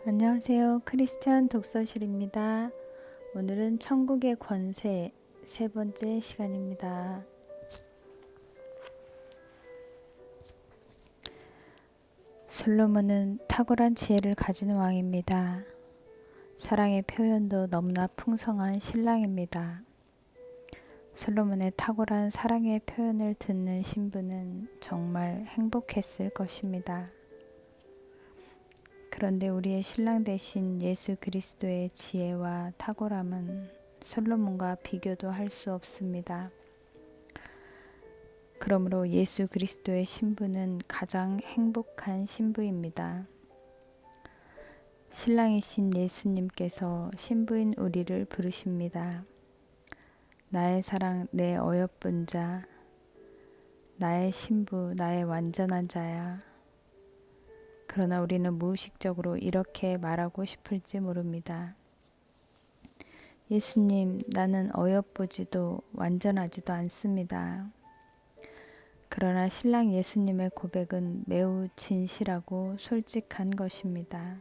안녕하세요. 크리스찬 독서실입니다. 오늘은 천국의 권세 세 번째 시간입니다. 솔로몬은 탁월한 지혜를 가진 왕입니다. 사랑의 표현도 너무나 풍성한 신랑입니다. 솔로몬의 탁월한 사랑의 표현을 듣는 신부는 정말 행복했을 것입니다. 그런데 우리의 신랑 대신 예수 그리스도의 지혜와 탁월함은 솔로몬과 비교도 할 수 없습니다. 그러므로 예수 그리스도의 신부는 가장 행복한 신부입니다. 신랑이신 예수님께서 신부인 우리를 부르십니다. 나의 사랑, 내 어여쁜 자, 나의 신부, 나의 완전한 자야. 그러나 우리는 무의식적으로 이렇게 말하고 싶을지 모릅니다. 예수님, 나는 어여쁘지도 완전하지도 않습니다. 그러나 신랑 예수님의 고백은 매우 진실하고 솔직한 것입니다.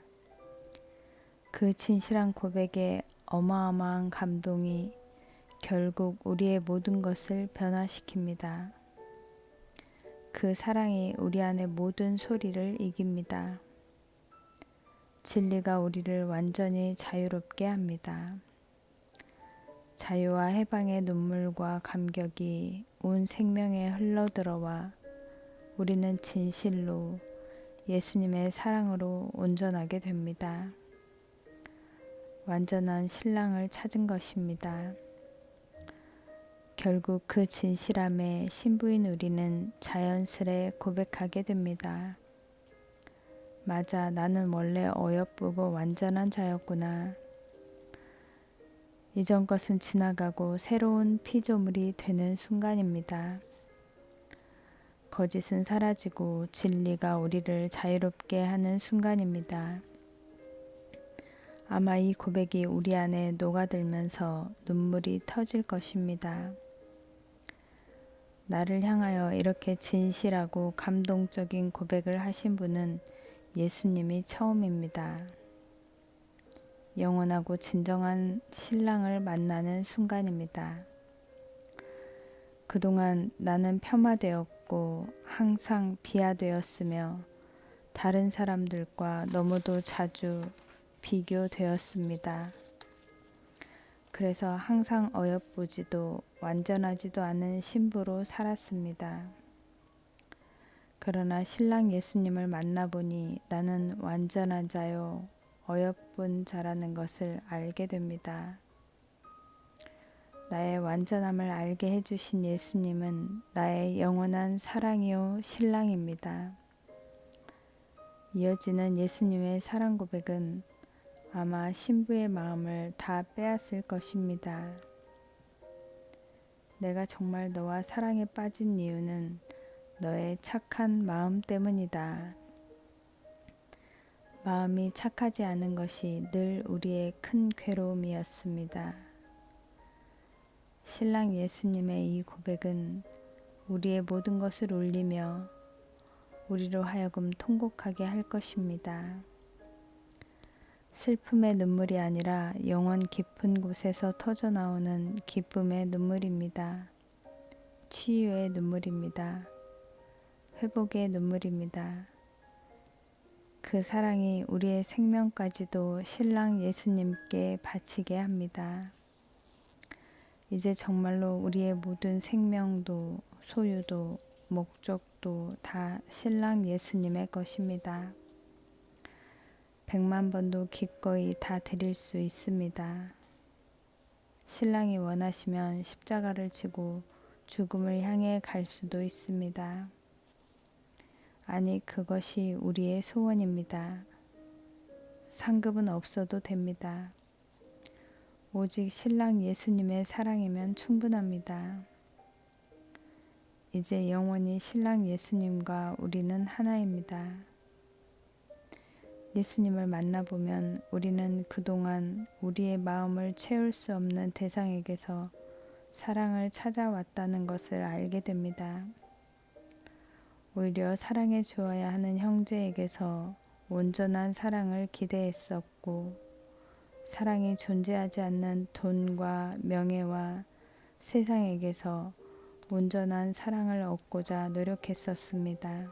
그 진실한 고백에 어마어마한 감동이 결국 우리의 모든 것을 변화시킵니다. 그 사랑이 우리 안의 모든 소리를 이깁니다. 진리가 우리를 완전히 자유롭게 합니다. 자유와 해방의 눈물과 감격이 온 생명에 흘러들어와 우리는 진실로 예수님의 사랑으로 온전하게 됩니다. 완전한 신랑을 찾은 것입니다. 결국 그 진실함에 신부인 우리는 자연스레 고백하게 됩니다. 맞아, 나는 원래 어여쁘고 완전한 자였구나. 이전 것은 지나가고 새로운 피조물이 되는 순간입니다. 거짓은 사라지고 진리가 우리를 자유롭게 하는 순간입니다. 아마 이 고백이 우리 안에 녹아들면서 눈물이 터질 것입니다. 나를 향하여 이렇게 진실하고 감동적인 고백을 하신 분은 예수님이 처음입니다. 영원하고 진정한 신랑을 만나는 순간입니다. 그동안 나는 폄하되었고 항상 비하되었으며 다른 사람들과 너무도 자주 비교되었습니다. 그래서 항상 어여쁘지도 완전하지도 않은 신부로 살았습니다. 그러나 신랑 예수님을 만나보니 나는 완전한 자요, 어여쁜 자라는 것을 알게 됩니다. 나의 완전함을 알게 해주신 예수님은 나의 영원한 사랑이요 신랑입니다. 이어지는 예수님의 사랑 고백은 아마 신부의 마음을 다 빼앗을 것입니다. 내가 정말 너와 사랑에 빠진 이유는 너의 착한 마음 때문이다. 마음이 착하지 않은 것이 늘 우리의 큰 괴로움이었습니다. 신랑 예수님의 이 고백은 우리의 모든 것을 울리며 우리로 하여금 통곡하게 할 것입니다. 슬픔의 눈물이 아니라 영원 깊은 곳에서 터져나오는 기쁨의 눈물입니다. 치유의 눈물입니다. 회복의 눈물입니다. 그 사랑이 우리의 생명까지도 신랑 예수님께 바치게 합니다. 이제 정말로 우리의 모든 생명도 소유도 목적도 다 신랑 예수님의 것입니다. 100만 번도 기꺼이 다 드릴 수 있습니다. 신랑이 원하시면 십자가를 지고 죽음을 향해 갈 수도 있습니다. 아니, 그것이 우리의 소원입니다. 상급은 없어도 됩니다. 오직 신랑 예수님의 사랑이면 충분합니다. 이제 영원히 신랑 예수님과 우리는 하나입니다. 예수님을 만나보면 우리는 그동안 우리의 마음을 채울 수 없는 대상에게서 사랑을 찾아왔다는 것을 알게 됩니다. 오히려 사랑해 주어야 하는 형제에게서 온전한 사랑을 기대했었고 사랑이 존재하지 않는 돈과 명예와 세상에게서 온전한 사랑을 얻고자 노력했었습니다.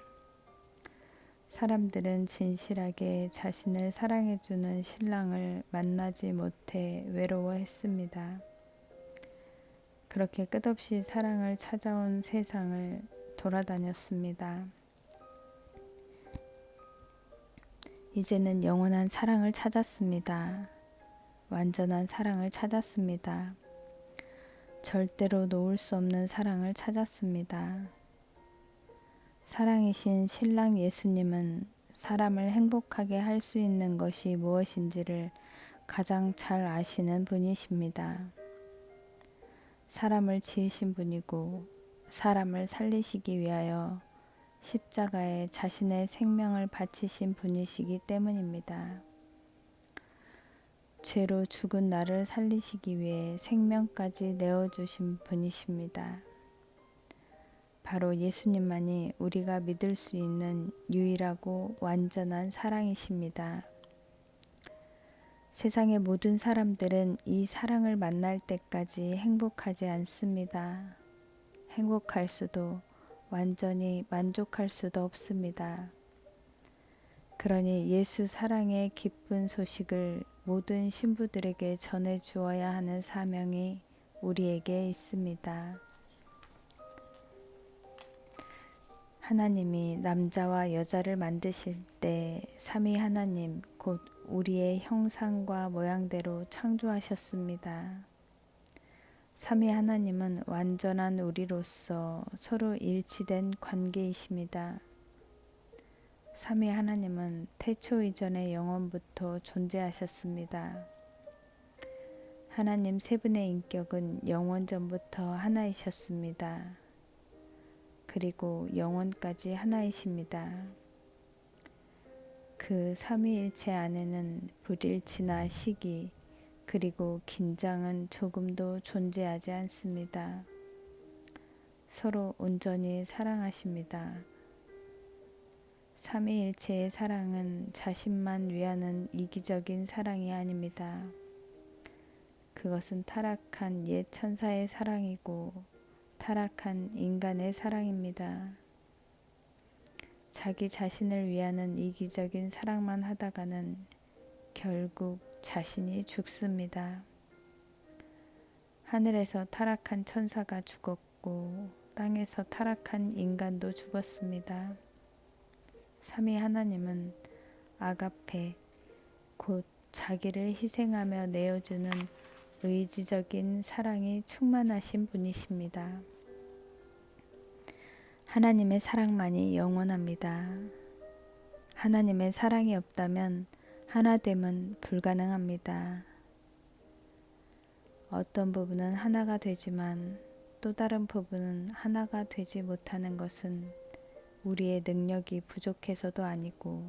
사람들은 진실하게 자신을 사랑해주는 신랑을 만나지 못해 외로워했습니다. 그렇게 끝없이 사랑을 찾아온 세상을 돌아다녔습니다. 이제는 영원한 사랑을 찾았습니다. 완전한 사랑을 찾았습니다. 절대로 놓을 수 없는 사랑을 찾았습니다. 사랑이신 신랑 예수님은 사람을 행복하게 할 수 있는 것이 무엇인지를 가장 잘 아시는 분이십니다. 사람을 지으신 분이고 사람을 살리시기 위하여 십자가에 자신의 생명을 바치신 분이시기 때문입니다. 죄로 죽은 나를 살리시기 위해 생명까지 내어주신 분이십니다. 바로 예수님만이 우리가 믿을 수 있는 유일하고 완전한 사랑이십니다. 세상의 모든 사람들은 이 사랑을 만날 때까지 행복하지 않습니다. 행복할 수도 완전히 만족할 수도 없습니다. 그러니 예수 사랑의 기쁜 소식을 모든 신부들에게 전해 주어야 하는 사명이 우리에게 있습니다. 하나님이 남자와 여자를 만드실 때 삼위 하나님 곧 우리의 형상과 모양대로 창조하셨습니다. 삼위 하나님은 완전한 우리로서 서로 일치된 관계이십니다. 삼위 하나님은 태초 이전의 영원부터 존재하셨습니다. 하나님 세 분의 인격은 영원 전부터 하나이셨습니다. 그리고 영원까지 하나이십니다. 그 삼위일체 안에는 불일치나 시기 그리고 긴장은 조금도 존재하지 않습니다. 서로 온전히 사랑하십니다. 삼위일체의 사랑은 자신만 위하는 이기적인 사랑이 아닙니다. 그것은 타락한 옛 천사의 사랑이고 타락한 인간의 사랑입니다. 자기 자신을 위하는 이기적인 사랑만 하다가는 결국 자신이 죽습니다. 하늘에서 타락한 천사가 죽었고 땅에서 타락한 인간도 죽었습니다. 삼위 하나님은 아가페 곧 자기를 희생하며 내어주는 의지적인 사랑이 충만하신 분이십니다. 하나님의 사랑만이 영원합니다. 하나님의 사랑이 없다면 하나됨은 불가능합니다. 어떤 부분은 하나가 되지만 또 다른 부분은 하나가 되지 못하는 것은 우리의 능력이 부족해서도 아니고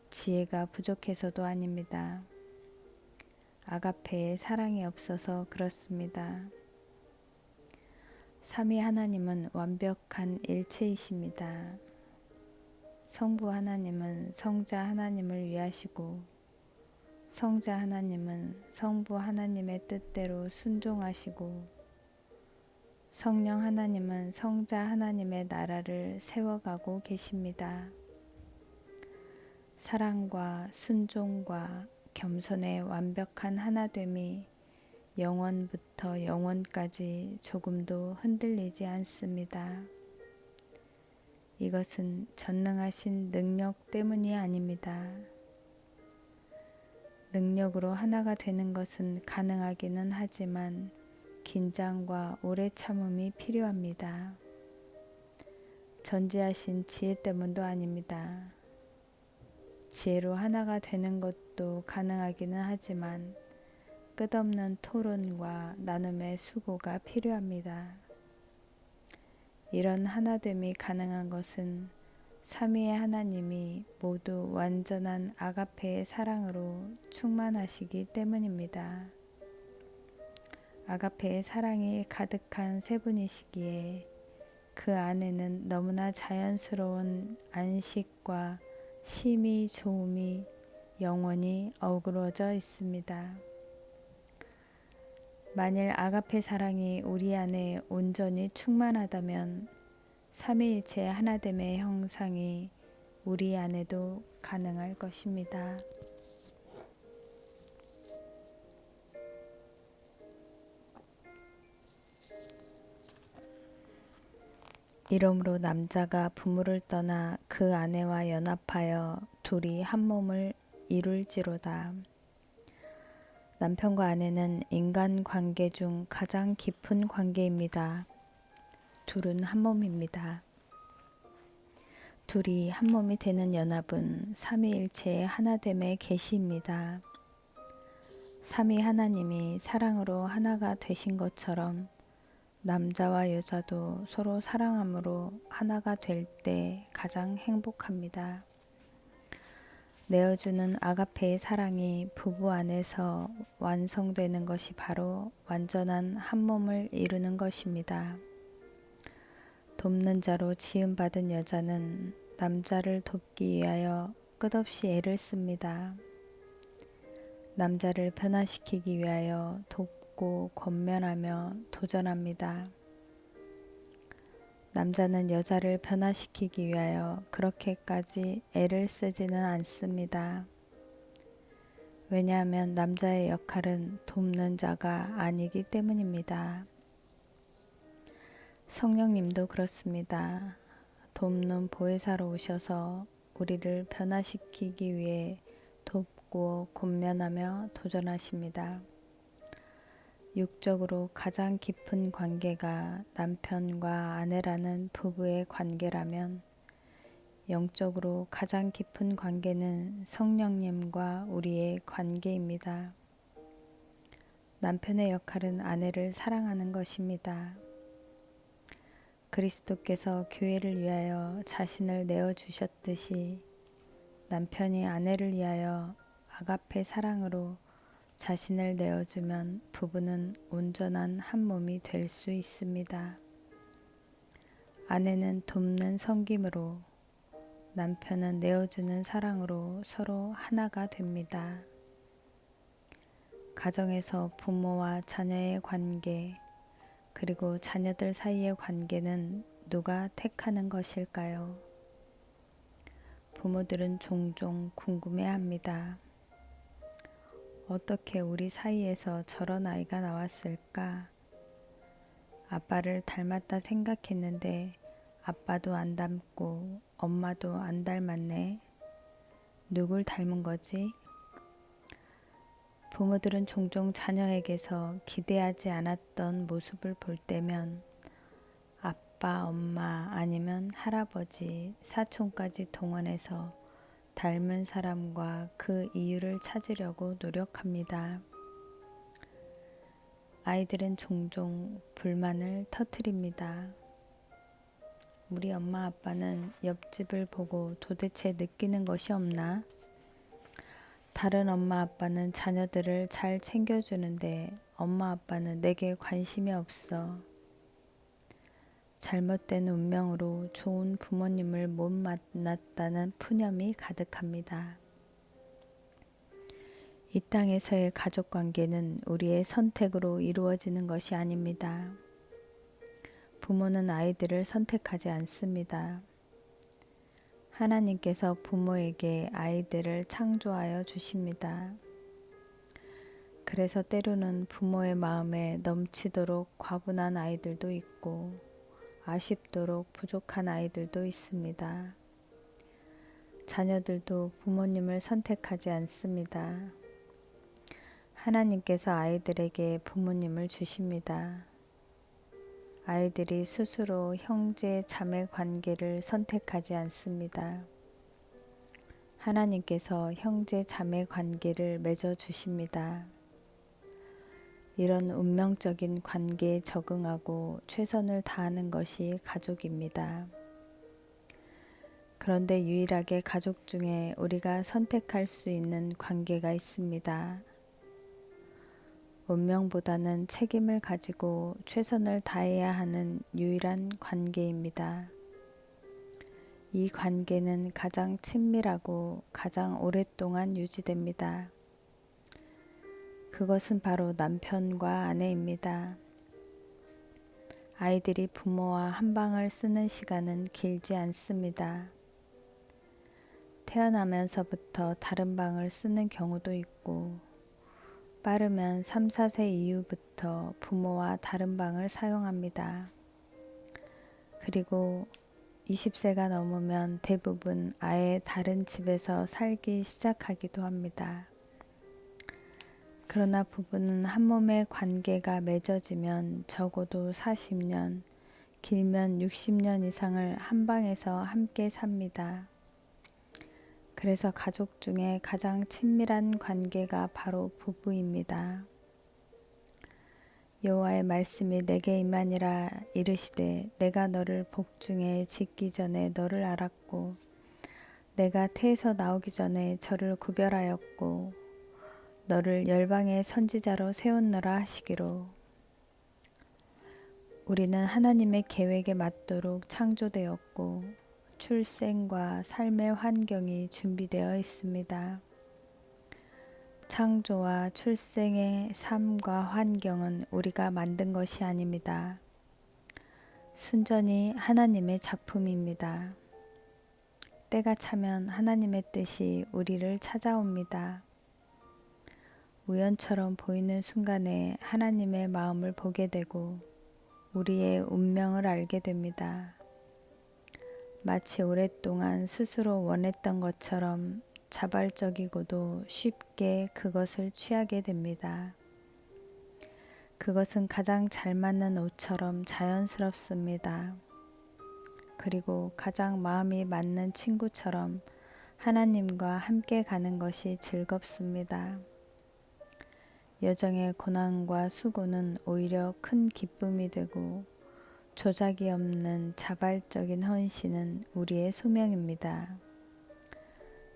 지혜가 부족해서도 아닙니다. 아가페의 사랑이 없어서 그렇습니다. 삼위 하나님은 완벽한 일체이십니다. 성부 하나님은 성자 하나님을 위하시고 성자 하나님은 성부 하나님의 뜻대로 순종하시고 성령 하나님은 성자 하나님의 나라를 세워가고 계십니다. 사랑과 순종과 겸손의 완벽한 하나됨이 영원부터 영원까지 조금도 흔들리지 않습니다. 이것은 전능하신 능력 때문이 아닙니다. 능력으로 하나가 되는 것은 가능하기는 하지만 긴장과 오래 참음이 필요합니다. 전지하신 지혜 때문도 아닙니다. 지혜로 하나가 되는 것도 가능하기는 하지만 끝없는 토론과 나눔의 수고가 필요합니다. 이런 하나됨이 가능한 것은 삼위의 하나님이 모두 완전한 아가페의 사랑으로 충만하시기 때문입니다. 아가페의 사랑이 가득한 세 분이시기에 그 안에는 너무나 자연스러운 안식과 심히 좋음이 영원히 어우러져 있습니다. 만일 아가페 사랑이 우리 안에 온전히 충만하다면 삼위일체 하나됨의 형상이 우리 안에도 가능할 것입니다. 이러므로 남자가 부모를 떠나 그 아내와 연합하여 둘이 한 몸을 이룰지로다. 남편과 아내는 인간관계 중 가장 깊은 관계입니다. 둘은 한 몸입니다. 둘이 한 몸이 되는 연합은 삼위일체의 하나됨의 계시입니다. 삼위 하나님이 사랑으로 하나가 되신 것처럼 남자와 여자도 서로 사랑함으로 하나가 될 때 가장 행복합니다. 내어주는 아가페의 사랑이 부부 안에서 완성되는 것이 바로 완전한 한 몸을 이루는 것입니다. 돕는 자로 지음받은 여자는 남자를 돕기 위하여 끝없이 애를 씁니다. 남자를 변화시키기 위하여 돕고 권면하며 도전합니다. 남자는 여자를 변화시키기 위하여 그렇게까지 애를 쓰지는 않습니다. 왜냐하면 남자의 역할은 돕는 자가 아니기 때문입니다. 성령님도 그렇습니다. 돕는 보혜사로 오셔서 우리를 변화시키기 위해 돕고 권면하며 도전하십니다. 육적으로 가장 깊은 관계가 남편과 아내라는 부부의 관계라면 영적으로 가장 깊은 관계는 성령님과 우리의 관계입니다. 남편의 역할은 아내를 사랑하는 것입니다. 그리스도께서 교회를 위하여 자신을 내어주셨듯이 남편이 아내를 위하여 아가페 사랑으로 자신을 내어주면 부부는 온전한 한 몸이 될 수 있습니다. 아내는 돕는 섬김으로, 남편은 내어주는 사랑으로 서로 하나가 됩니다. 가정에서 부모와 자녀의 관계, 그리고 자녀들 사이의 관계는 누가 택하는 것일까요? 부모들은 종종 궁금해합니다. 어떻게 우리 사이에서 저런 아이가 나왔을까? 아빠를 닮았다 생각했는데 아빠도 안 닮고 엄마도 안 닮았네. 누굴 닮은 거지? 부모들은 종종 자녀에게서 기대하지 않았던 모습을 볼 때면 아빠, 엄마 아니면 할아버지, 사촌까지 동원해서 닮은 사람과 그 이유를 찾으려고 노력합니다. 아이들은 종종 불만을 터뜨립니다. 우리 엄마 아빠는 옆집을 보고 도대체 느끼는 것이 없나? 다른 엄마 아빠는 자녀들을 잘 챙겨주는데 엄마 아빠는 내게 관심이 없어. 잘못된 운명으로 좋은 부모님을 못 만났다는 푸념이 가득합니다. 이 땅에서의 가족관계는 우리의 선택으로 이루어지는 것이 아닙니다. 부모는 아이들을 선택하지 않습니다. 하나님께서 부모에게 아이들을 창조하여 주십니다. 그래서 때로는 부모의 마음에 넘치도록 과분한 아이들도 있고 아쉽도록 부족한 아이들도 있습니다. 자녀들도 부모님을 선택하지 않습니다. 하나님께서 아이들에게 부모님을 주십니다. 아이들이 스스로 형제 자매 관계를 선택하지 않습니다. 하나님께서 형제 자매 관계를 맺어 주십니다. 이런 운명적인 관계에 적응하고 최선을 다하는 것이 가족입니다. 그런데 유일하게 가족 중에 우리가 선택할 수 있는 관계가 있습니다. 운명보다는 책임을 가지고 최선을 다해야 하는 유일한 관계입니다. 이 관계는 가장 친밀하고 가장 오랫동안 유지됩니다. 그것은 바로 남편과 아내입니다. 아이들이 부모와 한 방을 쓰는 시간은 길지 않습니다. 태어나면서부터 다른 방을 쓰는 경우도 있고, 빠르면 3, 4세 이후부터 부모와 다른 방을 사용합니다. 그리고 20세가 넘으면 대부분 아예 다른 집에서 살기 시작하기도 합니다. 그러나 부부는 한 몸의 관계가 맺어지면 적어도 40년, 길면 60년 이상을 한 방에서 함께 삽니다. 그래서 가족 중에 가장 친밀한 관계가 바로 부부입니다. 여호와의 말씀이 내게 임하니라 이르시되 내가 너를 복중에 짓기 전에 너를 알았고 내가 태에서 나오기 전에 저를 구별하였고 너를 열방의 선지자로 세웠노라 하시기로. 우리는 하나님의 계획에 맞도록 창조되었고 출생과 삶의 환경이 준비되어 있습니다. 창조와 출생의 삶과 환경은 우리가 만든 것이 아닙니다. 순전히 하나님의 작품입니다. 때가 차면 하나님의 뜻이 우리를 찾아옵니다. 우연처럼 보이는 순간에 하나님의 마음을 보게 되고 우리의 운명을 알게 됩니다. 마치 오랫동안 스스로 원했던 것처럼 자발적이고도 쉽게 그것을 취하게 됩니다. 그것은 가장 잘 맞는 옷처럼 자연스럽습니다. 그리고 가장 마음이 맞는 친구처럼 하나님과 함께 가는 것이 즐겁습니다. 여정의 고난과 수고는 오히려 큰 기쁨이 되고 조작이 없는 자발적인 헌신은 우리의 소명입니다.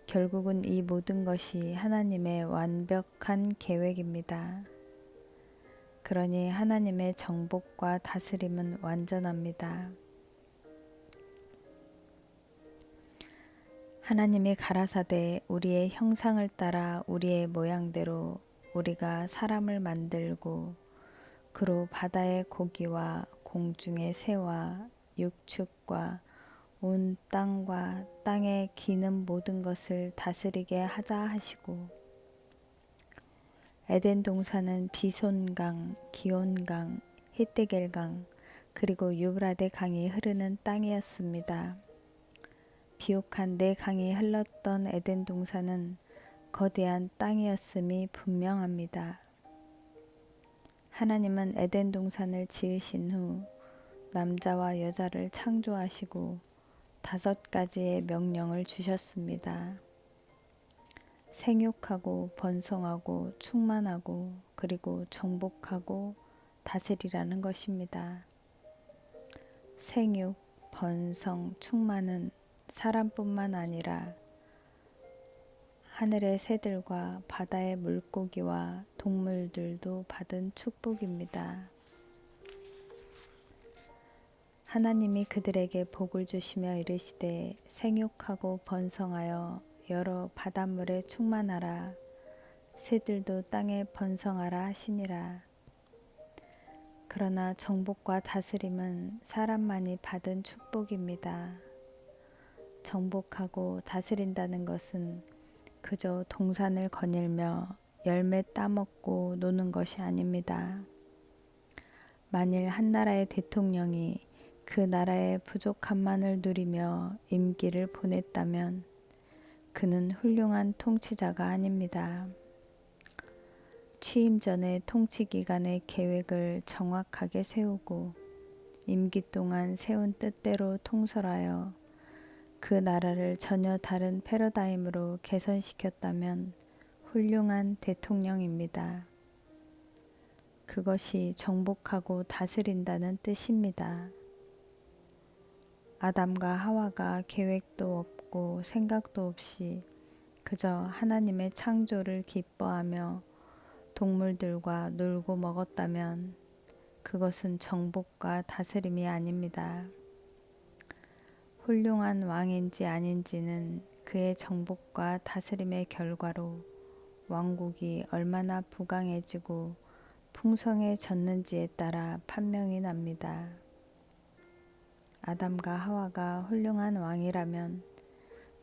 결국은 이 모든 것이 하나님의 완벽한 계획입니다. 그러니 하나님의 정복과 다스림은 완전합니다. 하나님이 가라사대 우리의 형상을 따라 우리의 모양대로 우리가 사람을 만들고 그로 바다의 고기와 공중의 새와 육축과 온 땅과 땅에 기는 모든 것을 다스리게 하자 하시고 에덴 동산은 비손강, 기온강, 히데겔강 그리고 유브라데 강이 흐르는 땅이었습니다. 비옥한 네 강이 흘렀던 에덴 동산은 거대한 땅이었음이 분명합니다. 하나님은 에덴 동산을 지으신 후 남자와 여자를 창조하시고 5가지의 명령을 주셨습니다. 생육하고 번성하고 충만하고 그리고 정복하고 다스리라는 것입니다. 생육, 번성, 충만은 사람뿐만 아니라 하늘의 새들과 바다의 물고기와 동물들도 받은 축복입니다. 하나님이 그들에게 복을 주시며 이르시되 생육하고 번성하여 여러 바닷물에 충만하라 새들도 땅에 번성하라 하시니라. 그러나 정복과 다스림은 사람만이 받은 축복입니다. 정복하고 다스린다는 것은 그저 동산을 거닐며 열매 따먹고 노는 것이 아닙니다. 만일 한 나라의 대통령이 그 나라의 부족함만을 누리며 임기를 보냈다면 그는 훌륭한 통치자가 아닙니다. 취임 전에 통치 기간의 계획을 정확하게 세우고 임기 동안 세운 뜻대로 통솔하여 그 나라를 전혀 다른 패러다임으로 개선시켰다면 훌륭한 대통령입니다. 그것이 정복하고 다스린다는 뜻입니다. 아담과 하와가 계획도 없고 생각도 없이 그저 하나님의 창조를 기뻐하며 동물들과 놀고 먹었다면 그것은 정복과 다스림이 아닙니다. 훌륭한 왕인지 아닌지는 그의 정복과 다스림의 결과로 왕국이 얼마나 부강해지고 풍성해졌는지에 따라 판명이 납니다. 아담과 하와가 훌륭한 왕이라면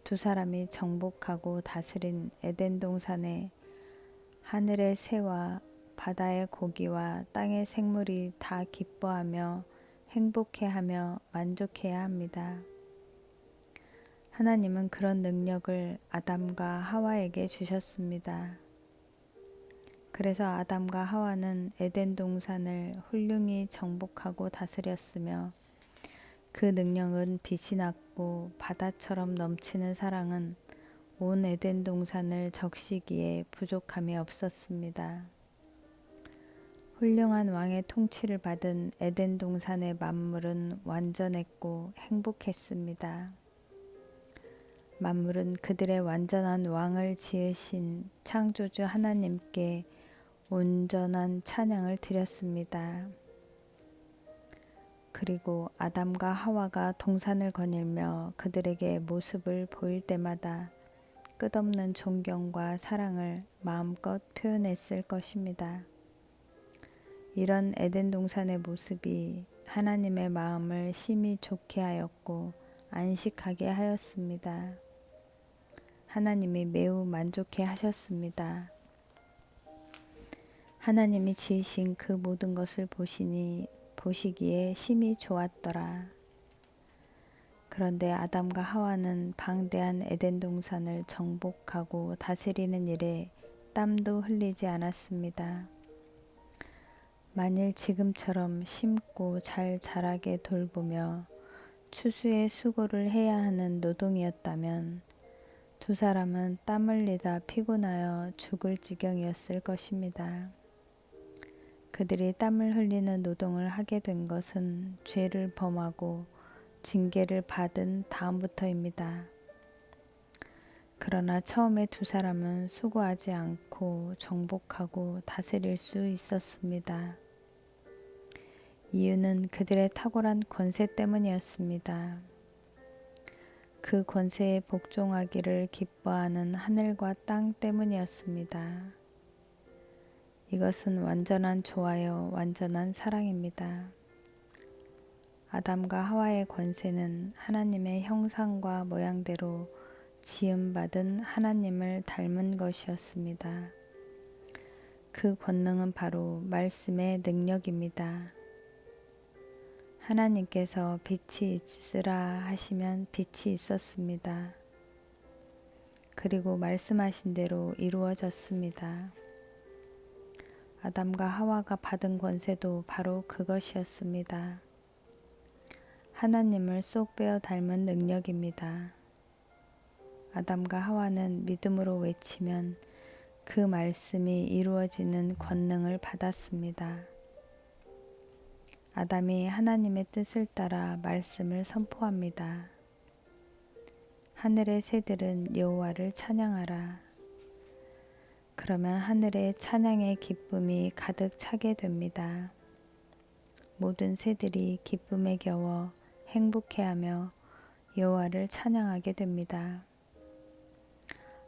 두 사람이 정복하고 다스린 에덴 동산에 하늘의 새와 바다의 고기와 땅의 생물이 다 기뻐하며 행복해하며 만족해야 합니다. 하나님은 그런 능력을 아담과 하와에게 주셨습니다. 그래서 아담과 하와는 에덴 동산을 훌륭히 정복하고 다스렸으며 그 능력은 빛이 났고 바다처럼 넘치는 사랑은 온 에덴 동산을 적시기에 부족함이 없었습니다. 훌륭한 왕의 통치를 받은 에덴 동산의 만물은 완전했고 행복했습니다. 만물은 그들의 완전한 왕을 지으신 창조주 하나님께 온전한 찬양을 드렸습니다. 그리고 아담과 하와가 동산을 거닐며 그들에게 모습을 보일 때마다 끝없는 존경과 사랑을 마음껏 표현했을 것입니다. 이런 에덴 동산의 모습이 하나님의 마음을 심히 좋게 하였고 안식하게 하였습니다. 하나님이 매우 만족해 하셨습니다. 하나님이 지으신 그 모든 것을 보시기에 심히 좋았더라. 그런데 아담과 하와는 방대한 에덴 동산을 정복하고 다스리는 일에 땀도 흘리지 않았습니다. 만일 지금처럼 심고 잘 자라게 돌보며 추수의 수고를 해야 하는 노동이었다면 두 사람은 땀 흘리다 피곤하여 죽을 지경이었을 것입니다. 그들이 땀을 흘리는 노동을 하게 된 것은 죄를 범하고 징계를 받은 다음부터입니다. 그러나 처음에 두 사람은 수고하지 않고 정복하고 다스릴 수 있었습니다. 이유는 그들의 탁월한 권세 때문이었습니다. 그 권세에 복종하기를 기뻐하는 하늘과 땅 때문이었습니다. 이것은 완전한 조화요, 완전한 사랑입니다. 아담과 하와의 권세는 하나님의 형상과 모양대로 지음받은 하나님을 닮은 것이었습니다. 그 권능은 바로 말씀의 능력입니다. 하나님께서 빛이 있으라 하시면 빛이 있었습니다. 그리고 말씀하신 대로 이루어졌습니다. 아담과 하와가 받은 권세도 바로 그것이었습니다. 하나님을 쏙 빼어 닮은 능력입니다. 아담과 하와는 믿음으로 외치면 그 말씀이 이루어지는 권능을 받았습니다. 아담이 하나님의 뜻을 따라 말씀을 선포합니다. 하늘의 새들은 여호와를 찬양하라. 그러면 하늘에 찬양의 기쁨이 가득 차게 됩니다. 모든 새들이 기쁨에 겨워 행복해하며 여호와를 찬양하게 됩니다.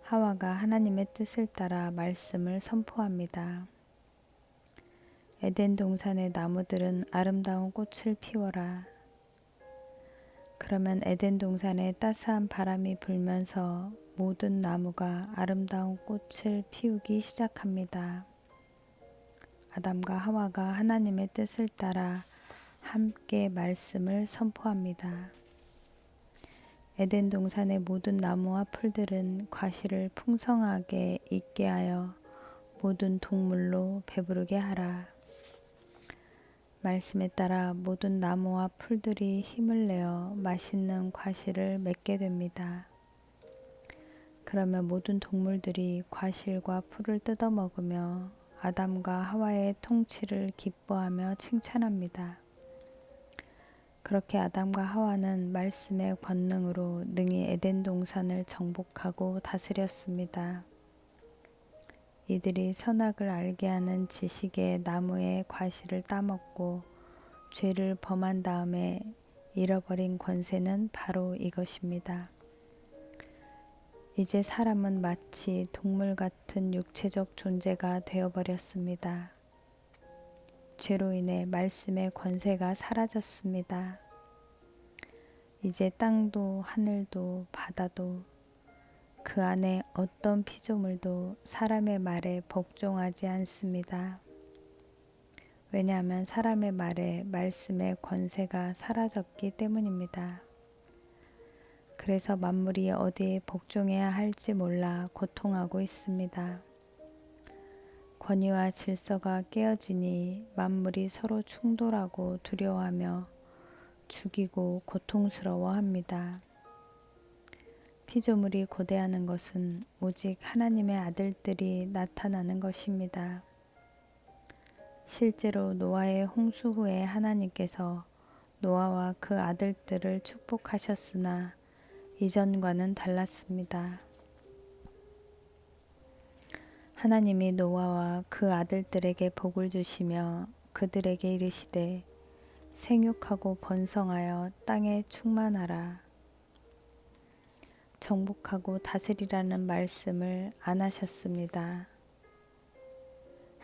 하와가 하나님의 뜻을 따라 말씀을 선포합니다. 에덴 동산의 나무들은 아름다운 꽃을 피워라. 그러면 에덴 동산에 따스한 바람이 불면서 모든 나무가 아름다운 꽃을 피우기 시작합니다. 아담과 하와가 하나님의 뜻을 따라 함께 말씀을 선포합니다. 에덴 동산의 모든 나무와 풀들은 과실을 풍성하게 있게 하여 모든 동물로 배부르게 하라. 말씀에 따라 모든 나무와 풀들이 힘을 내어 맛있는 과실을 맺게 됩니다. 그러면 모든 동물들이 과실과 풀을 뜯어 먹으며 아담과 하와의 통치를 기뻐하며 칭찬합니다. 그렇게 아담과 하와는 말씀의 권능으로 능히 에덴 동산을 정복하고 다스렸습니다. 이들이 선악을 알게 하는 지식의 나무의 과실을 따먹고 죄를 범한 다음에 잃어버린 권세는 바로 이것입니다. 이제 사람은 마치 동물 같은 육체적 존재가 되어버렸습니다. 죄로 인해 말씀의 권세가 사라졌습니다. 이제 땅도 하늘도 바다도 그 안에 어떤 피조물도 사람의 말에 복종하지 않습니다. 왜냐하면 사람의 말에 말씀의 권세가 사라졌기 때문입니다. 그래서 만물이 어디에 복종해야 할지 몰라 고통하고 있습니다. 권위와 질서가 깨어지니 만물이 서로 충돌하고 두려워하며 죽이고 고통스러워합니다. 피조물이 고대하는 것은 오직 하나님의 아들들이 나타나는 것입니다. 실제로 노아의 홍수 후에 하나님께서 노아와 그 아들들을 축복하셨으나 이전과는 달랐습니다. 하나님이 노아와 그 아들들에게 복을 주시며 그들에게 이르시되 생육하고 번성하여 땅에 충만하라. 정복하고 다스리라는 말씀을 안 하셨습니다.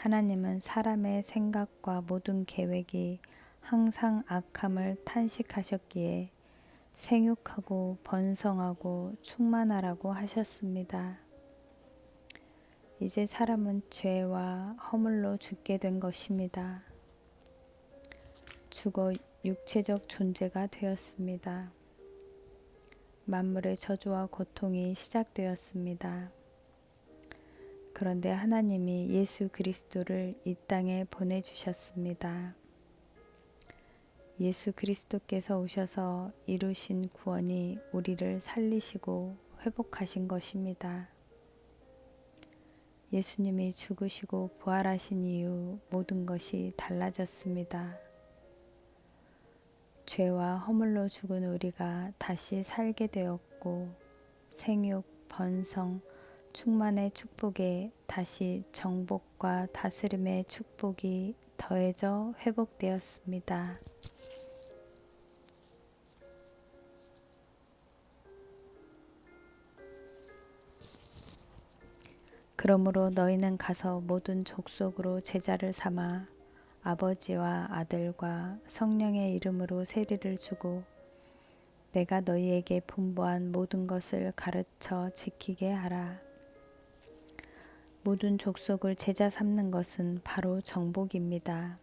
하나님은 사람의 생각과 모든 계획이 항상 악함을 탄식하셨기에 생육하고 번성하고 충만하라고 하셨습니다. 이제 사람은 죄와 허물로 죽게 된 것입니다. 죽어 육체적 존재가 되었습니다. 만물의 저주와 고통이 시작되었습니다. 그런데 하나님이 예수 그리스도를 이 땅에 보내주셨습니다. 예수 그리스도께서 오셔서 이루신 구원이 우리를 살리시고 회복하신 것입니다. 예수님이 죽으시고 부활하신 이후 모든 것이 달라졌습니다. 죄와 허물로 죽은 우리가 다시 살게 되었고 생육, 번성, 충만의 축복에 다시 정복과 다스림의 축복이 더해져 회복되었습니다. 그러므로 너희는 가서 모든 족속으로 제자를 삼아 아버지와 아들과 성령의 이름으로 세례를 주고 내가 너희에게 분부한 모든 것을 가르쳐 지키게 하라. 모든 족속을 제자 삼는 것은 바로 정복입니다.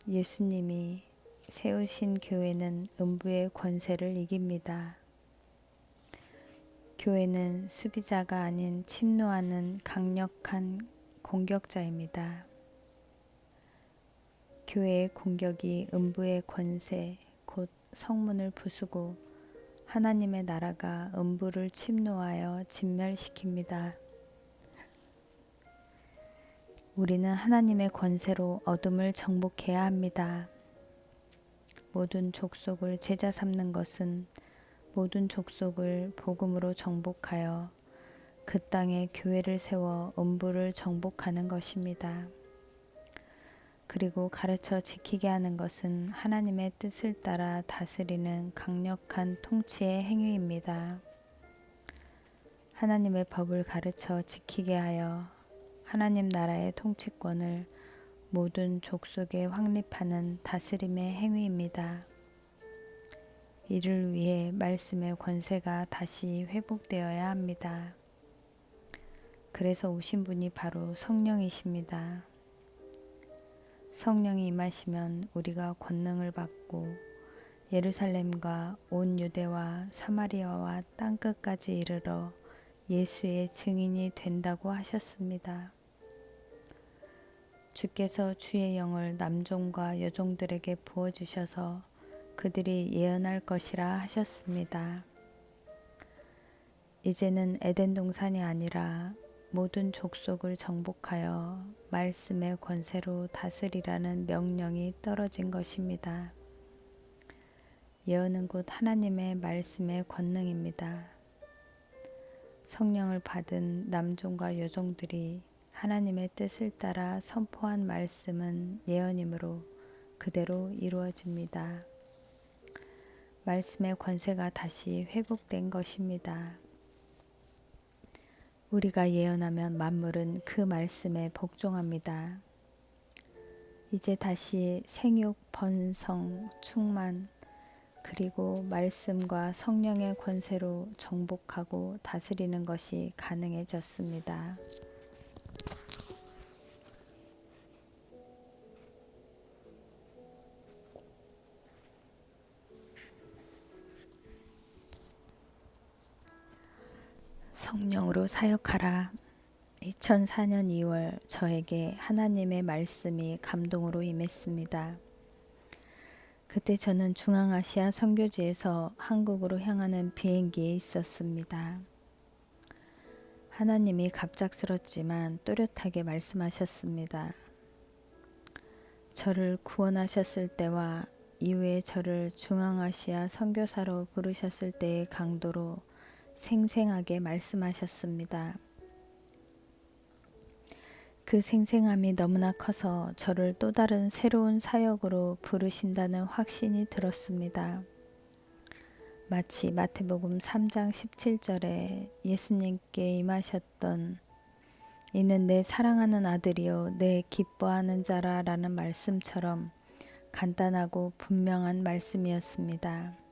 예수님이 세우신 교회는 음부의 권세를 이깁니다. 교회는 수비자가 아닌 침노하는 강력한 공격자입니다. 교회의 공격이 음부의 권세, 곧 성문을 부수고 하나님의 나라가 음부를 침노하여 진멸시킵니다. 우리는 하나님의 권세로 어둠을 정복해야 합니다. 모든 족속을 제자 삼는 것은 모든 족속을 복음으로 정복하여 그 땅에 교회를 세워 음부를 정복하는 것입니다. 그리고 가르쳐 지키게 하는 것은 하나님의 뜻을 따라 다스리는 강력한 통치의 행위입니다. 하나님의 법을 가르쳐 지키게 하여 하나님 나라의 통치권을 모든 족속에 확립하는 다스림의 행위입니다. 이를 위해 말씀의 권세가 다시 회복되어야 합니다. 그래서 오신 분이 바로 성령이십니다. 성령이 임하시면 우리가 권능을 받고 예루살렘과 온 유대와 사마리아와 땅끝까지 이르러 예수의 증인이 된다고 하셨습니다. 주께서 주의 영을 남종과 여종들에게 부어주셔서 그들이 예언할 것이라 하셨습니다. 이제는 에덴 동산이 아니라 모든 족속을 정복하여 말씀의 권세로 다스리라는 명령이 떨어진 것입니다. 예언은 곧 하나님의 말씀의 권능입니다. 성령을 받은 남종과 여종들이 하나님의 뜻을 따라 선포한 말씀은 예언이므로 그대로 이루어집니다. 말씀의 권세가 다시 회복된 것입니다. 우리가 예언하면 만물은 그 말씀에 복종합니다. 이제 다시 생육, 번성, 충만, 그리고 말씀과 성령의 권세로 정복하고 다스리는 것이 가능해졌습니다. 성령으로 사역하라. 2004년 2월 저에게 하나님의 말씀이 감동으로 임했습니다. 그때 저는 중앙아시아 선교지에서 한국으로 향하는 비행기에 있었습니다. 하나님이 갑작스럽지만 또렷하게 말씀하셨습니다. 저를 구원하셨을 때와 이후에 저를 중앙아시아 선교사로 부르셨을 때의 강도로 생생하게 말씀하셨습니다. 그 생생함이 너무나 커서 저를 또 다른 새로운 사역으로 부르신다는 확신이 들었습니다. 마치 마태복음 3장 17절에 예수님께 임하셨던 이는 내 사랑하는 아들이요 내 기뻐하는 자라 라는 말씀처럼 간단하고 분명한 말씀이었습니다.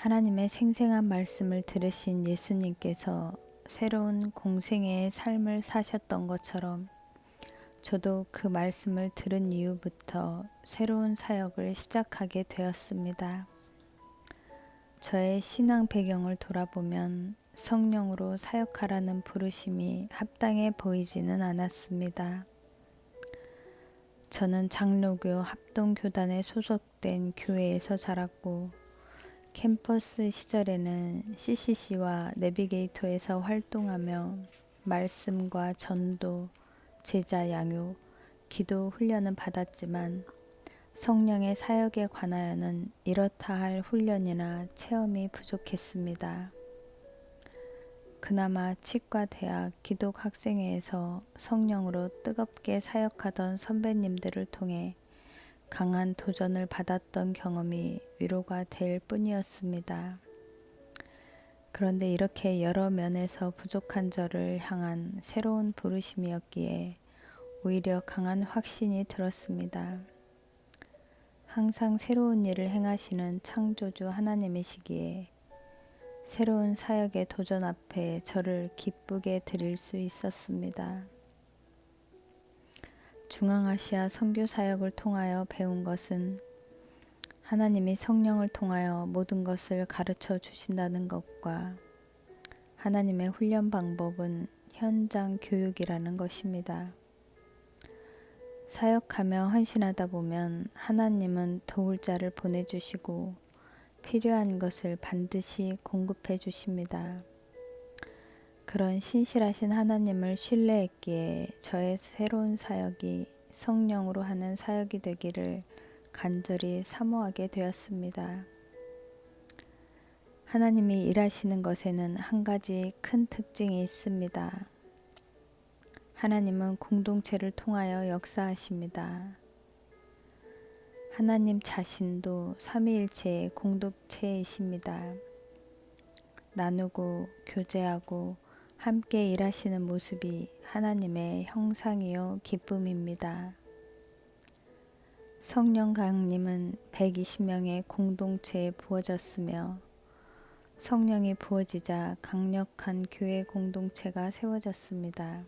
하나님의 생생한 말씀을 들으신 예수님께서 새로운 공생애의 삶을 사셨던 것처럼 저도 그 말씀을 들은 이후부터 새로운 사역을 시작하게 되었습니다. 저의 신앙 배경을 돌아보면 성령으로 사역하라는 부르심이 합당해 보이지는 않았습니다. 저는 장로교 합동교단에 소속된 교회에서 자랐고 캠퍼스 시절에는 CCC와 내비게이터에서 활동하며 말씀과 전도, 제자 양육, 기도 훈련은 받았지만 성령의 사역에 관하여는 이렇다 할 훈련이나 체험이 부족했습니다. 그나마 치과대학 기독학생회에서 성령으로 뜨겁게 사역하던 선배님들을 통해 강한 도전을 받았던 경험이 위로가 될 뿐이었습니다. 그런데 이렇게 여러 면에서 부족한 저를 향한 새로운 부르심이었기에 오히려 강한 확신이 들었습니다. 항상 새로운 일을 행하시는 창조주 하나님이시기에 새로운 사역의 도전 앞에 저를 기쁘게 드릴 수 있었습니다. 중앙아시아 선교 사역을 통하여 배운 것은 하나님이 성령을 통하여 모든 것을 가르쳐 주신다는 것과 하나님의 훈련 방법은 현장 교육이라는 것입니다. 사역하며 헌신하다 보면 하나님은 도울 자를 보내주시고 필요한 것을 반드시 공급해 주십니다. 그런 신실하신 하나님을 신뢰했기에 저의 새로운 사역이 성령으로 하는 사역이 되기를 간절히 사모하게 되었습니다. 하나님이 일하시는 것에는 한 가지 큰 특징이 있습니다. 하나님은 공동체를 통하여 역사하십니다. 하나님 자신도 삼위일체의 공동체이십니다. 나누고 교제하고 함께 일하시는 모습이 하나님의 형상이요 기쁨입니다. 성령 강림은 120명의 공동체에 부어졌으며 성령이 부어지자 강력한 교회 공동체가 세워졌습니다.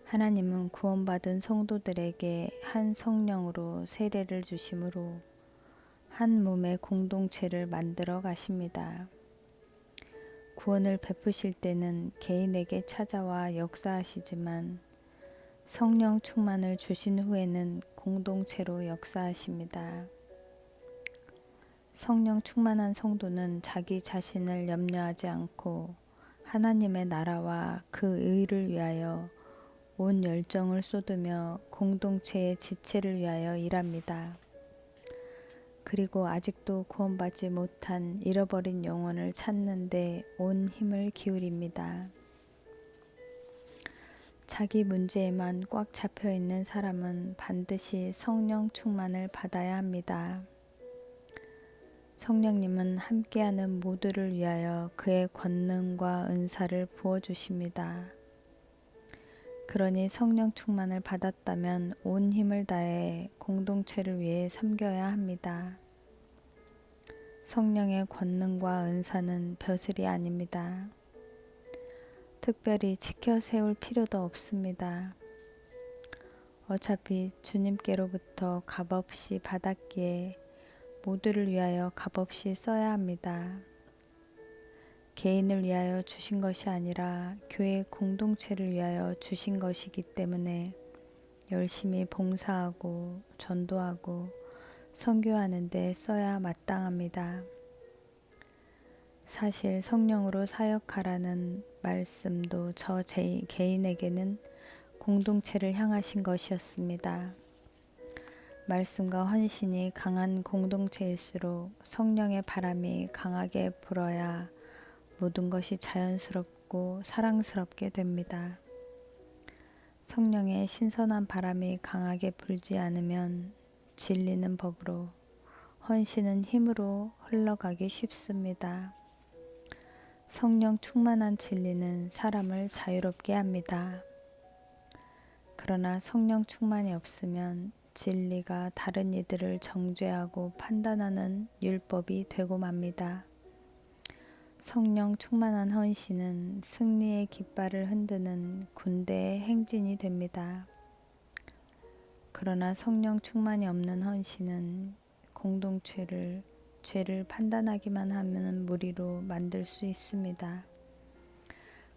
하나님은 구원받은 성도들에게 한 성령으로 세례를 주심으로 한 몸의 공동체를 만들어 가십니다. 구원을 베푸실 때는 개인에게 찾아와 역사하시지만 성령 충만을 주신 후에는 공동체로 역사하십니다. 성령 충만한 성도는 자기 자신을 염려하지 않고 하나님의 나라와 그 의를 위하여 온 열정을 쏟으며 공동체의 지체를 위하여 일합니다. 그리고 아직도 구원받지 못한 잃어버린 영혼을 찾는 데 온 힘을 기울입니다. 자기 문제에만 꽉 잡혀 있는 사람은 반드시 성령 충만을 받아야 합니다. 성령님은 함께하는 모두를 위하여 그의 권능과 은사를 부어주십니다. 그러니 성령 충만을 받았다면 온 힘을 다해 공동체를 위해 섬겨야 합니다. 성령의 권능과 은사는 벼슬이 아닙니다. 특별히 지켜 세울 필요도 없습니다. 어차피 주님께로부터 값없이 받았기에 모두를 위하여 값없이 써야 합니다. 개인을 위하여 주신 것이 아니라 교회 공동체를 위하여 주신 것이기 때문에 열심히 봉사하고 전도하고 선교하는 데 써야 마땅합니다. 사실 성령으로 사역하라는 말씀도 저 개인에게는 공동체를 향하신 것이었습니다. 말씀과 헌신이 강한 공동체일수록 성령의 바람이 강하게 불어야 모든 것이 자연스럽고 사랑스럽게 됩니다. 성령의 신선한 바람이 강하게 불지 않으면 진리는 법으로, 헌신은 힘으로 흘러가기 쉽습니다. 성령 충만한 진리는 사람을 자유롭게 합니다. 그러나 성령 충만이 없으면 진리가 다른 이들을 정죄하고 판단하는 율법이 되고 맙니다. 성령 충만한 헌신은 승리의 깃발을 흔드는 군대의 행진이 됩니다. 그러나 성령 충만이 없는 헌신은 공동체를 죄를 판단하기만 하는 무리로 만들 수 있습니다.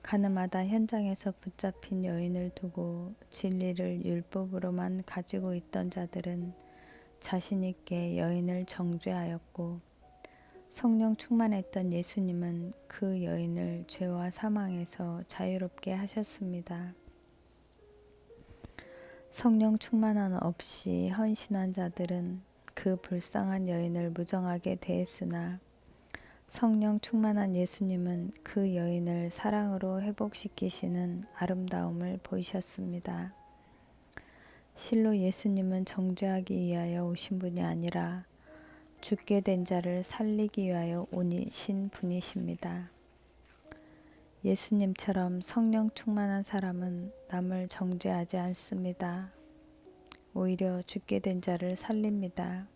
가늠하다 현장에서 붙잡힌 여인을 두고 진리를 율법으로만 가지고 있던 자들은 자신 있게 여인을 정죄하였고, 성령 충만했던 예수님은 그 여인을 죄와 사망에서 자유롭게 하셨습니다. 성령 충만함 없이 헌신한 자들은 그 불쌍한 여인을 무정하게 대했으나 성령 충만한 예수님은 그 여인을 사랑으로 회복시키시는 아름다움을 보이셨습니다. 실로 예수님은 정죄하기 위하여 오신 분이 아니라 죽게 된 자를 살리기 위하여 오신 분이십니다. 예수님처럼 성령 충만한 사람은 남을 정죄하지 않습니다. 오히려 죽게 된 자를 살립니다.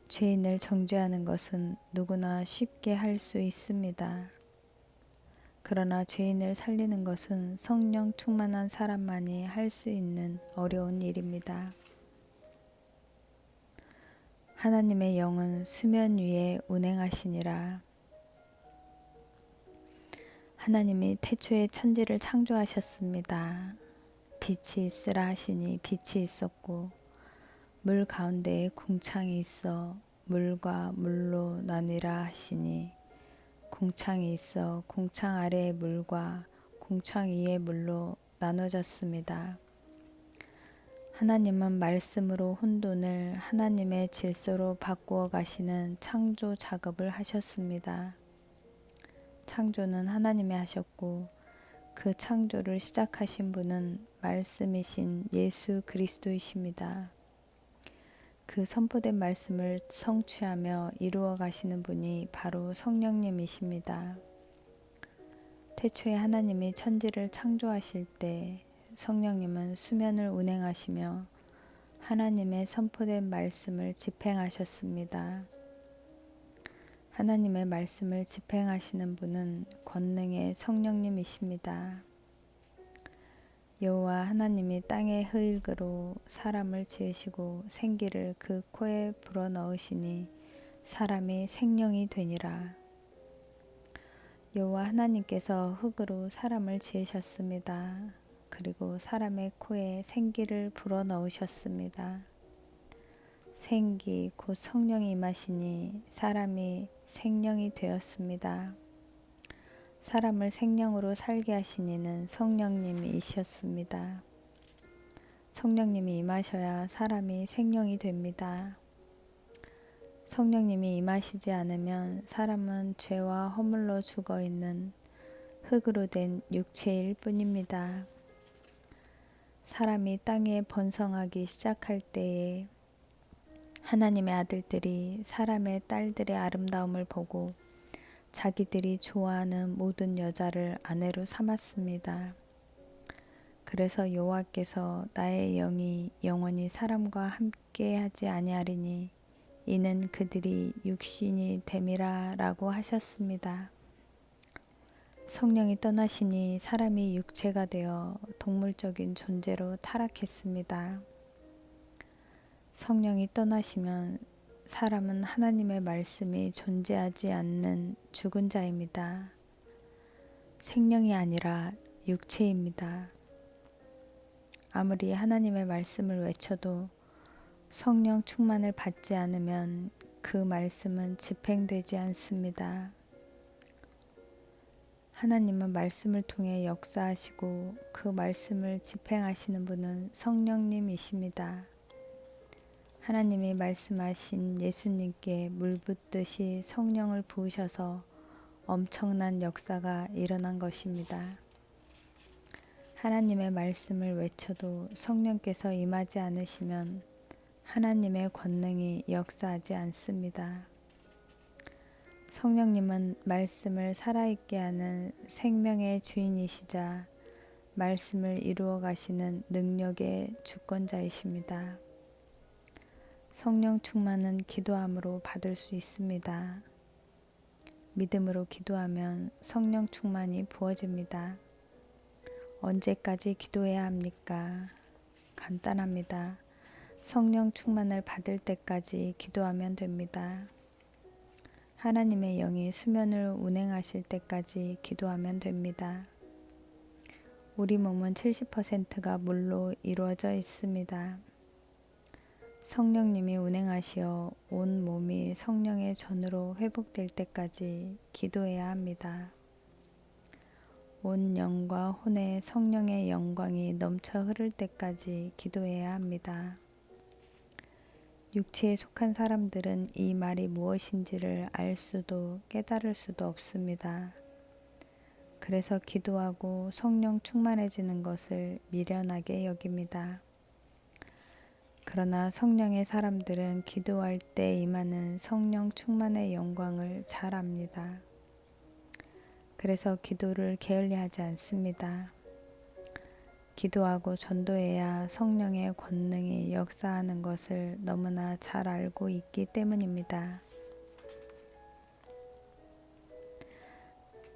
죄인을 정죄하는 것은 누구나 쉽게 할 수 있습니다. 그러나 죄인을 살리는 것은 성령 충만한 사람만이 할 수 있는 어려운 일입니다. 하나님의 영은 수면 위에 운행하시니라. 하나님이 태초에 천지를 창조하셨습니다. 빛이 있으라 하시니 빛이 있었고, 물 가운데에 궁창이 있어 물과 물로 나뉘라 하시니 궁창이 있어 궁창 아래의 물과 궁창 위의 물로 나눠졌습니다. 하나님은 말씀으로 혼돈을 하나님의 질서로 바꾸어 가시는 창조 작업을 하셨습니다. 창조는 하나님이 하셨고, 그 창조를 시작하신 분은 말씀이신 예수 그리스도이십니다. 그 선포된 말씀을 성취하며 이루어 가시는 분이 바로 성령님이십니다. 태초에 하나님이 천지를 창조하실 때 성령님은 수면을 운행하시며 하나님의 선포된 말씀을 집행하셨습니다. 하나님의 말씀을 집행하시는 분은 권능의 성령님이십니다. 여호와 하나님이 땅의 흙으로 사람을 지으시고 생기를 그 코에 불어넣으시니 사람이 생명이 되니라. 여호와 하나님께서 흙으로 사람을 지으셨습니다. 그리고 사람의 코에 생기를 불어넣으셨습니다. 생기 곧 성령이 임하시니 사람이 생명이 되었습니다. 사람을 생명으로 살게 하신 이는 성령님이셨습니다. 성령님이 임하셔야 사람이 생명이 됩니다. 성령님이 임하시지 않으면 사람은 죄와 허물로 죽어 있는 흙으로 된 육체일 뿐입니다. 사람이 땅에 번성하기 시작할 때에 하나님의 아들들이 사람의 딸들의 아름다움을 보고 자기들이 좋아하는 모든 여자를 아내로 삼았습니다. 그래서 여호와께서 나의 영이 영원히 사람과 함께 하지 아니하리니 이는 그들이 육신이 됨이라 라고 하셨습니다. 성령이 떠나시니 사람이 육체가 되어 동물적인 존재로 타락했습니다. 성령이 떠나시면 사람은 하나님의 말씀이 존재하지 않는 죽은 자입니다. 생명이 아니라 육체입니다. 아무리 하나님의 말씀을 외쳐도 성령 충만을 받지 않으면 그 말씀은 집행되지 않습니다. 하나님은 말씀을 통해 역사하시고 그 말씀을 집행하시는 분은 성령님이십니다. 하나님이 말씀하신 예수님께 물 붓듯이 성령을 부으셔서 엄청난 역사가 일어난 것입니다. 하나님의 말씀을 외쳐도 성령께서 임하지 않으시면 하나님의 권능이 역사하지 않습니다. 성령님은 말씀을 살아있게 하는 생명의 주인이시자 말씀을 이루어 가시는 능력의 주권자이십니다. 성령 충만은 기도함으로 받을 수 있습니다. 믿음으로 기도하면 성령 충만이 부어집니다. 언제까지 기도해야 합니까? 간단합니다. 성령 충만을 받을 때까지 기도하면 됩니다. 하나님의 영이 수면을 운행하실 때까지 기도하면 됩니다. 우리 몸은 70%가 물로 이루어져 있습니다. 성령님이 운행하시어 온 몸이 성령의 전으로 회복될 때까지 기도해야 합니다. 온 영과 혼에 성령의 영광이 넘쳐 흐를 때까지 기도해야 합니다. 육체에 속한 사람들은 이 말이 무엇인지를 알 수도 깨달을 수도 없습니다. 그래서 기도하고 성령 충만해지는 것을 미련하게 여깁니다. 그러나 성령의 사람들은 기도할 때 임하는 성령 충만의 영광을 잘 압니다. 그래서 기도를 게을리하지 않습니다. 기도하고 전도해야 성령의 권능이 역사하는 것을 너무나 잘 알고 있기 때문입니다.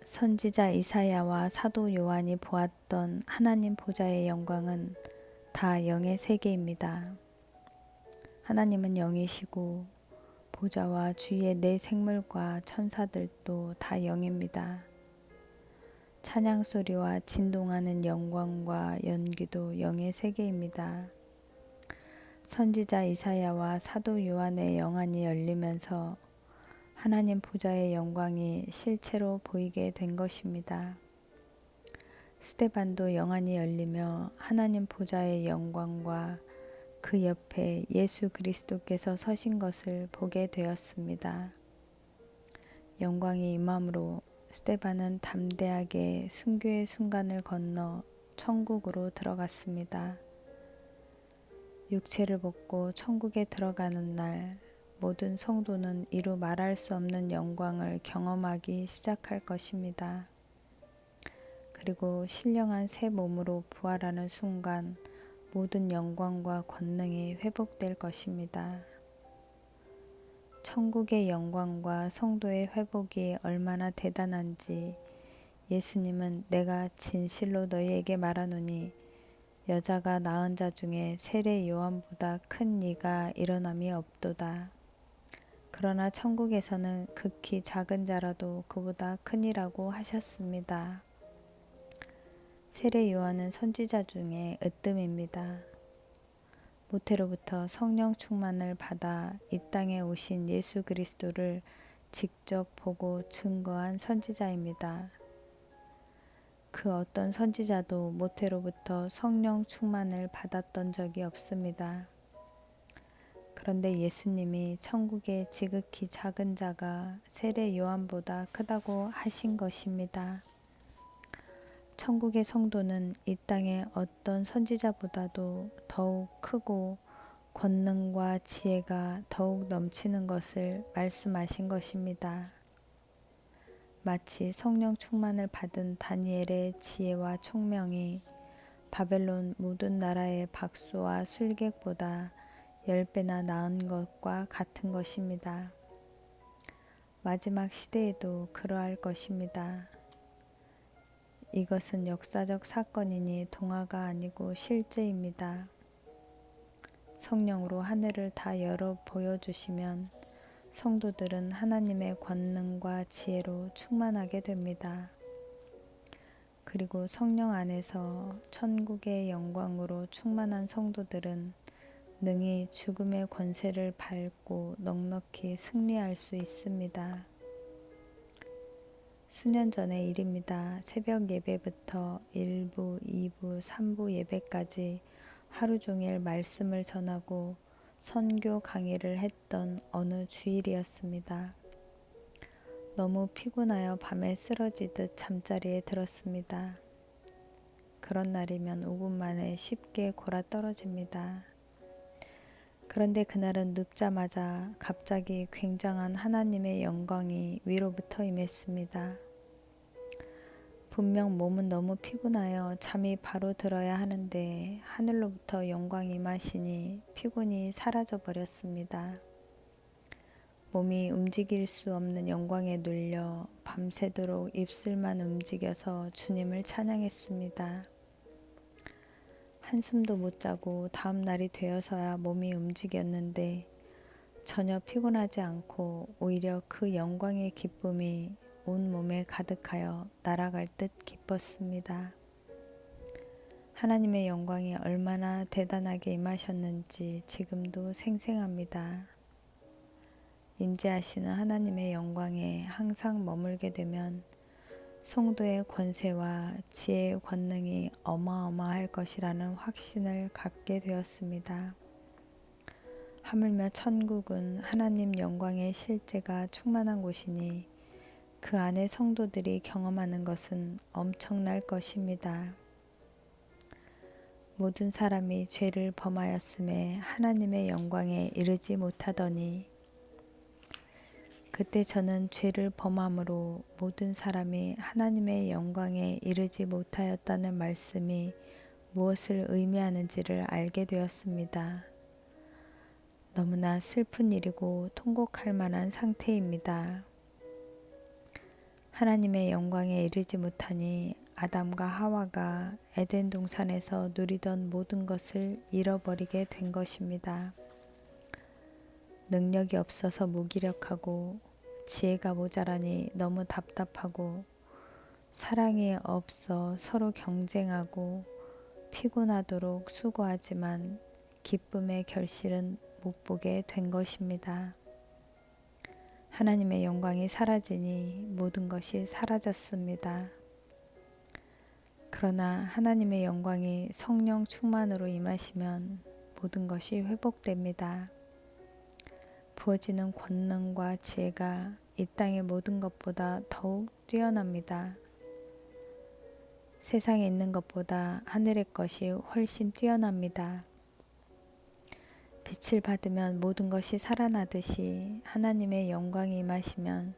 선지자 이사야와 사도 요한이 보았던 하나님 보좌의 영광은 다 영의 세계입니다. 하나님은 영이시고 보좌와 주위의 네 생물과 천사들도 다 영입니다. 찬양 소리와 진동하는 영광과 연기도 영의 세계입니다. 선지자 이사야와 사도 요한의 영안이 열리면서 하나님 보좌의 영광이 실체로 보이게 된 것입니다. 스데반도 영안이 열리며 하나님 보좌의 영광과 그 옆에 예수 그리스도께서 서신 것을 보게 되었습니다. 영광이 임함으로 스데반은 담대하게 순교의 순간을 건너 천국으로 들어갔습니다. 육체를 벗고 천국에 들어가는 날 모든 성도는 이루 말할 수 없는 영광을 경험하기 시작할 것입니다. 그리고 신령한 새 몸으로 부활하는 순간 모든 영광과 권능이 회복될 것입니다. 천국의 영광과 성도의 회복이 얼마나 대단한지 예수님은 내가 진실로 너희에게 말하노니 여자가 낳은 자 중에 세례 요한보다 큰 이가 일어남이 없도다. 그러나 천국에서는 극히 작은 자라도 그보다 크니라고 하셨습니다. 세례 요한은 선지자 중에 으뜸입니다. 모태로부터 성령 충만을 받아 이 땅에 오신 예수 그리스도를 직접 보고 증거한 선지자입니다. 그 어떤 선지자도 모태로부터 성령 충만을 받았던 적이 없습니다. 그런데 예수님이 천국의 지극히 작은 자가 세례 요한보다 크다고 하신 것입니다. 천국의 성도는 이 땅의 어떤 선지자보다도 더욱 크고 권능과 지혜가 더욱 넘치는 것을 말씀하신 것입니다. 마치 성령 충만을 받은 다니엘의 지혜와 총명이 바벨론 모든 나라의 박수와 술객보다 10배나 나은 것과 같은 것입니다. 마지막 시대에도 그러할 것입니다. 이것은 역사적 사건이니 동화가 아니고 실제입니다. 성령으로 하늘을 다 열어 보여주시면 성도들은 하나님의 권능과 지혜로 충만하게 됩니다. 그리고 성령 안에서 천국의 영광으로 충만한 성도들은 능히 죽음의 권세를 밟고 넉넉히 승리할 수 있습니다. 수년 전의 일입니다. 새벽 예배부터 1부, 2부, 3부 예배까지 하루 종일 말씀을 전하고 선교 강의를 했던 어느 주일이었습니다. 너무 피곤하여 밤에 쓰러지듯 잠자리에 들었습니다. 그런 날이면 5분 만에 쉽게 골아떨어집니다. 그런데 그날은 눕자마자 갑자기 굉장한 하나님의 영광이 위로부터 임했습니다. 분명 몸은 너무 피곤하여 잠이 바로 들어야 하는데 하늘로부터 영광이 임하시니 피곤이 사라져 버렸습니다. 몸이 움직일 수 없는 영광에 눌려 밤새도록 입술만 움직여서 주님을 찬양했습니다. 한숨도 못 자고 다음 날이 되어서야 몸이 움직였는데 전혀 피곤하지 않고 오히려 그 영광의 기쁨이 온 몸에 가득하여 날아갈 듯 기뻤습니다. 하나님의 영광이 얼마나 대단하게 임하셨는지 지금도 생생합니다. 인지하시는 하나님의 영광에 항상 머물게 되면 성도의 권세와 지혜의 권능이 어마어마할 것이라는 확신을 갖게 되었습니다. 하물며 천국은 하나님 영광의 실제가 충만한 곳이니 그 안에 성도들이 경험하는 것은 엄청날 것입니다. 모든 사람이 죄를 범하였음에 하나님의 영광에 이르지 못하더니 그때 저는 죄를 범함으로 모든 사람이 하나님의 영광에 이르지 못하였다는 말씀이 무엇을 의미하는지를 알게 되었습니다. 너무나 슬픈 일이고 통곡할 만한 상태입니다. 하나님의 영광에 이르지 못하니 아담과 하와가 에덴 동산에서 누리던 모든 것을 잃어버리게 된 것입니다. 능력이 없어서 무기력하고 지혜가 모자라니 너무 답답하고 사랑이 없어 서로 경쟁하고 피곤하도록 수고하지만 기쁨의 결실은 못 보게 된 것입니다. 하나님의 영광이 사라지니 모든 것이 사라졌습니다. 그러나 하나님의 영광이 성령 충만으로 임하시면 모든 것이 회복됩니다. 부어지는 권능과 지혜가 이 땅의 모든 것보다 더욱 뛰어납니다. 세상에 있는 것보다 하늘의 것이 훨씬 뛰어납니다. 빛을 받으면 모든 것이 살아나듯이 하나님의 영광이 임하시면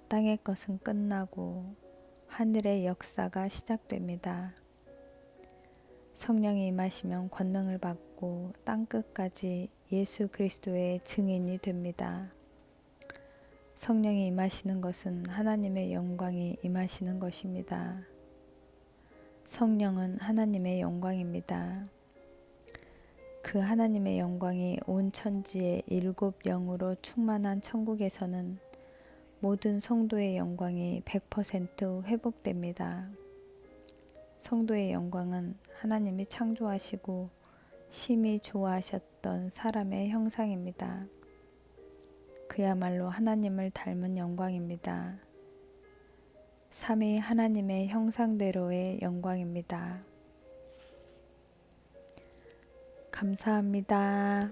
땅의 것은 끝나고 하늘의 역사가 시작됩니다. 성령이 임하시면 권능을 받고 땅끝까지 예수 그리스도의 증인이 됩니다. 성령이 임하시는 것은 하나님의 영광이 임하시는 것입니다. 성령은 하나님의 영광입니다. 그 하나님의 영광이 온 천지의 7 영으로 충만한 천국에서는 모든 성도의 영광이 100% 회복됩니다. 성도의 영광은 하나님이 창조하시고 심히 좋아하셨던 사람의 형상입니다. 그야말로 하나님을 닮은 영광입니다. 삼위 하나님의 형상대로의 영광입니다. 감사합니다.